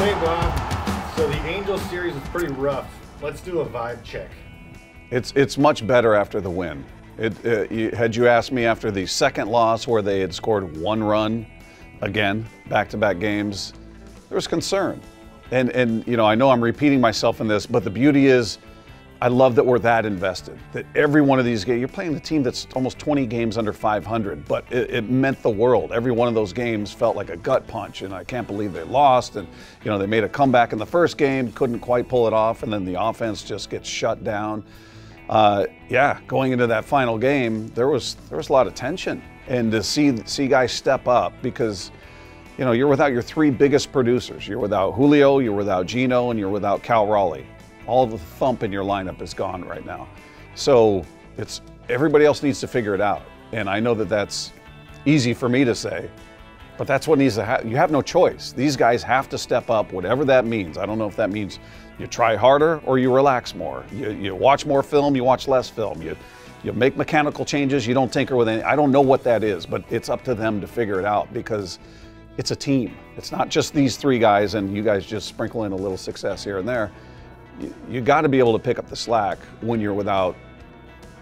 Hey Bob, so the Angels series is pretty rough. Let's do a vibe check. It's much better after the win. Had you asked me after the second loss where they had scored one run again, back-to-back games, there was concern. And you know, I know I'm repeating myself in this, but the beauty is I love that we're that invested, that every one of these games, you're playing a team that's almost 20 games under 500, but it meant the world. Every one of those games felt like a gut punch, and I can't believe they lost. And you know, they made a comeback in the first game, couldn't quite pull it off, and then the offense just gets shut down. Yeah, going into that final game, there was a lot of tension, and to see guys step up, because you know, you're without your three biggest producers. You're without Julio, you're without Gino, and you're without Cal Raleigh. All of the thump in your lineup is gone right now. So everybody else needs to figure it out. And I know that that's easy for me to say, but that's what needs to happen. You have no choice. These guys have to step up, whatever that means. I don't know if that means you try harder or you relax more. You watch more film, you watch less film. You make mechanical changes, you don't tinker with any. I don't know what that is, but it's up to them to figure it out, because it's a team. It's not just these three guys and you guys just sprinkle in a little success here and there. You got to be able to pick up the slack when you're without,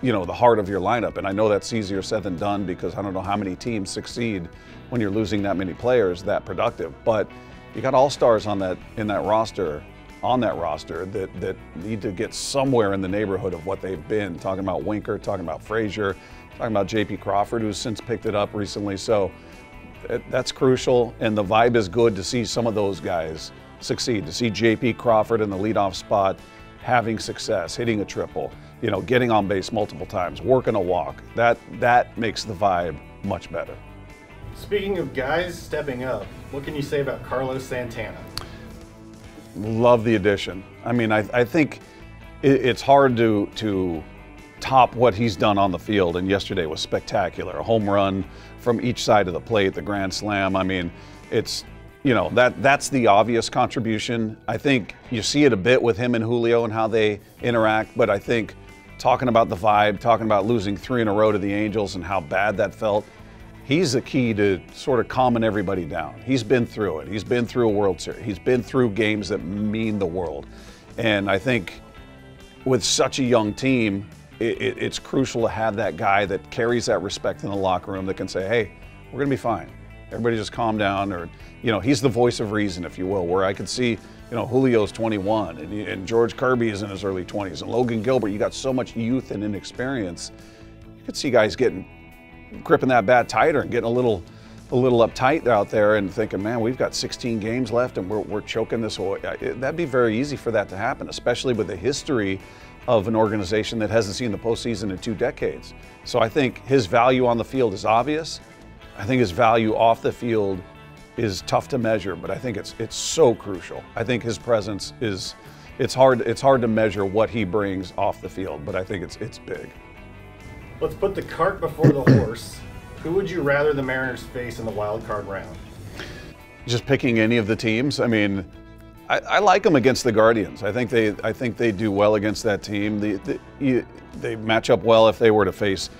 you know, the heart of your lineup. And I know that's easier said than done, because I don't know how many teams succeed when you're losing that many players that productive. But you got all-stars on that roster that need to get somewhere in the neighborhood of what they've been. Talking about Winker, talking about Frazier, talking about J.P. Crawford, who's since picked it up recently. So that's crucial, and the vibe is good to see some of those guys succeed, to see J.P. Crawford in the leadoff spot having success, hitting a triple, you know, getting on base multiple times, working a walk. That makes the vibe much better. Speaking of guys stepping up, what can you say about Carlos Santana? Love the addition. I mean, I think it's hard to top what he's done on the field, and yesterday was spectacular. A home run from each side of the plate, the grand slam. I mean, it's, you know, that's the obvious contribution. I think you see it a bit with him and Julio and how they interact, but I think talking about the vibe, talking about losing 3 in a row to the Angels and how bad that felt, he's the key to sort of calming everybody down. He's been through it. He's been through a World Series. He's been through games that mean the world. And I think with such a young team, it's crucial to have that guy that carries that respect in the locker room, that can say, hey, we're going to be fine. Everybody just calm down. Or, you know, he's the voice of reason, if you will, where I could see, you know, Julio's 21 and George Kirby is in his early 20s, and Logan Gilbert, you got so much youth and inexperience. You could see guys gripping that bat tighter and getting a little uptight out there and thinking, man, we've got 16 games left and we're choking this away. That'd be very easy for that to happen, especially with the history of an organization that hasn't seen the postseason in 2 decades. So I think his value on the field is obvious. I think his value off the field is tough to measure, but I think it's so crucial. I think his presence it's hard to measure what he brings off the field, but I think it's big. Let's put the cart before the horse. Who would you rather the Mariners face in the wild card round? Just picking any of the teams. I mean, I like them against the Guardians. I think they do well against that team. They match up well if they were to face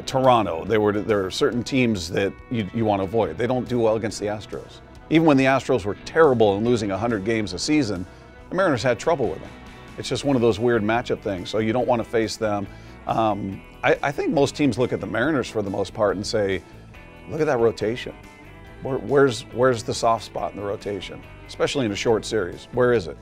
Toronto. There are certain teams that you want to avoid. They don't do well against the Astros. Even when the Astros were terrible and losing 100 games a season, the Mariners had trouble with them. It's just one of those weird matchup things. So you don't want to face them. I think most teams look at the Mariners for the most part and say, look at that rotation. Where's the soft spot in the rotation? Especially in a short series. Where is it?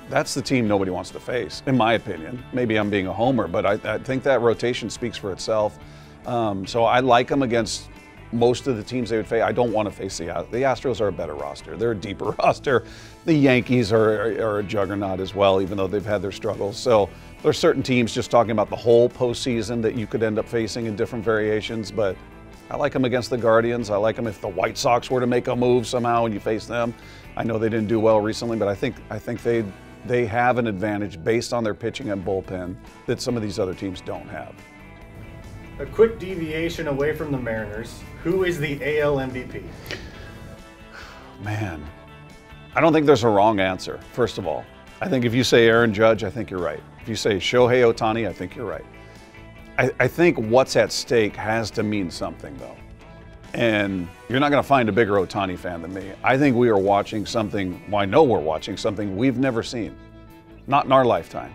That's the team nobody wants to face, in my opinion. Maybe I'm being a homer, but I think that rotation speaks for itself. So I like them against most of the teams they would face. I don't want to face the Astros are a better roster. They're a deeper roster. The Yankees are a juggernaut as well, even though they've had their struggles. So there's certain teams, just talking about the whole postseason, that you could end up facing in different variations, but I like them against the Guardians. I like them if the White Sox were to make a move somehow and you face them. I know they didn't do well recently, but I think they have an advantage based on their pitching and bullpen that some of these other teams don't have. A quick deviation away from the Mariners. Who is the AL MVP? Man, I don't think there's a wrong answer, first of all. I think if you say Aaron Judge, I think you're right. If you say Shohei Otani, I think you're right. I think what's at stake has to mean something, though. And you're not going to find a bigger Otani fan than me. I think we are watching something, well, I know we're watching something we've never seen. Not in our lifetime.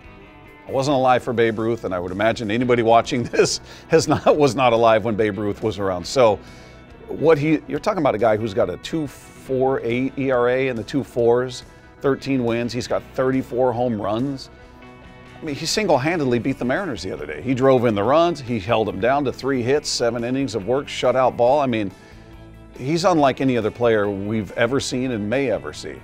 I wasn't alive for Babe Ruth, and I would imagine anybody watching this was not alive when Babe Ruth was around. So you're talking about a guy who's got a 2.48 ERA in the 2.4s, 13 wins. He's got 34 home runs. I mean, he single-handedly beat the Mariners the other day. He drove in the runs. He held them down to 3 hits, 7 innings of work, shutout ball. I mean, he's unlike any other player we've ever seen and may ever see.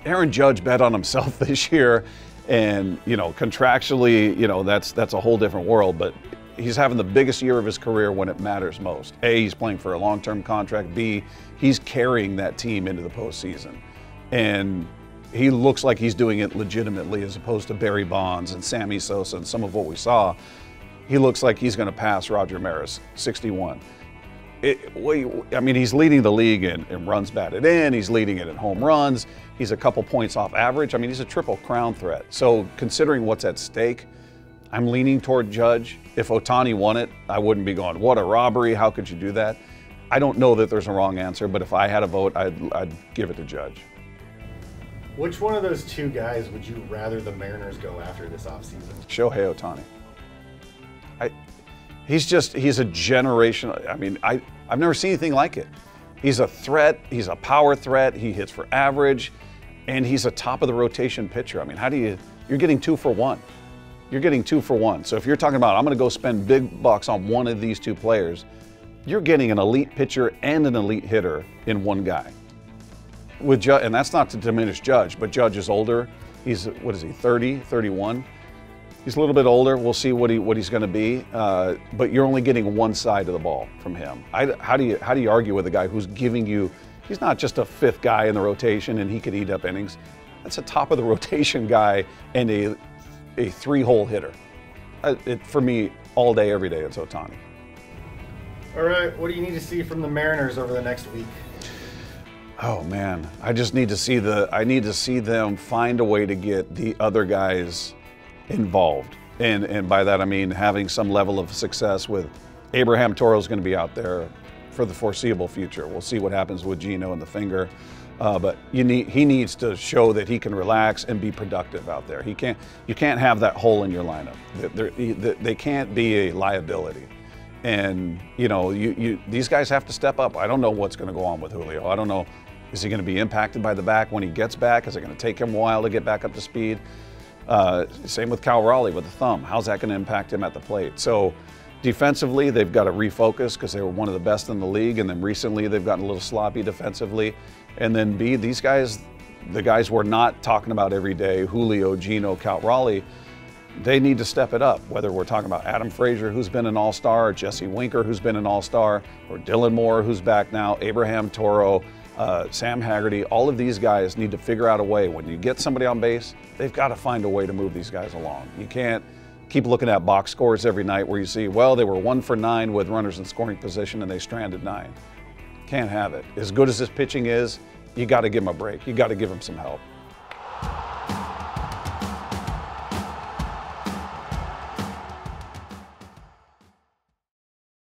Aaron Judge bet on himself this year, and, you know, contractually, you know, that's a whole different world, but he's having the biggest year of his career when it matters most. A, he's playing for a long-term contract. B, he's carrying that team into the postseason. And he looks like he's doing it legitimately as opposed to Barry Bonds and Sammy Sosa and some of what we saw. He looks like he's going to pass Roger Maris, 61. I mean, he's leading the league in runs batted in. He's leading it in home runs. He's a couple points off average. I mean, he's a triple crown threat. So considering what's at stake, I'm leaning toward Judge. If Otani won it, I wouldn't be going, what a robbery, how could you do that? I don't know that there's a wrong answer, but if I had a vote, I'd give it to Judge. Which one of those two guys would you rather the Mariners go after this offseason? Shohei Otani. He's a generational, I mean, I've never seen anything like it. He's a threat, he's a power threat, he hits for average, and he's a top of the rotation pitcher. I mean, you're getting 2 for 1. You're getting 2 for 1. So if you're talking about, I'm gonna go spend big bucks on one of these two players, you're getting an elite pitcher and an elite hitter in one guy. With Judge, and that's not to diminish Judge, but Judge is older. He's, what is he, 30, 31? He's a little bit older. We'll see what he's going to be. But you're only getting one side of the ball from him. How do you argue with a guy who's giving you? He's not just a 5th guy in the rotation and he could eat up innings. That's a top of the rotation guy and a 3-hole hitter. For me, all day, every day, it's Otani. All right. What do you need to see from the Mariners over the next week? Oh man, I just need to see them find a way to get the other guys involved. And by that I mean having some level of success with Abraham Toro's going to be out there for the foreseeable future. We'll see what happens with Gino and the finger. But he needs to show that he can relax and be productive out there. You can't have that hole in your lineup. They can't be a liability. And you know, these guys have to step up. I don't know what's going to go on with Julio. I don't know, is he going to be impacted by the back when he gets back? Is it going to take him a while to get back up to speed? Same with Cal Raleigh with the thumb. How's that going to impact him at the plate? So defensively, they've got to refocus because they were one of the best in the league, and then recently they've gotten a little sloppy defensively. And then B, these guys, the guys we're not talking about every day, Julio, Gino, Cal Raleigh, they need to step it up, whether we're talking about Adam Frazier, who's been an all-star, or Jesse Winker, who's been an all-star, or Dylan Moore, who's back now, Abraham Toro, Sam Haggerty. All of these guys need to figure out a way. When you get somebody on base, they've got to find a way to move these guys along. You can't keep looking at box scores every night where you see, well, they were 1 for 9 with runners in scoring position and they stranded 9. Can't have it. As good as this pitching is, you got to give them a break. You got to give them some help.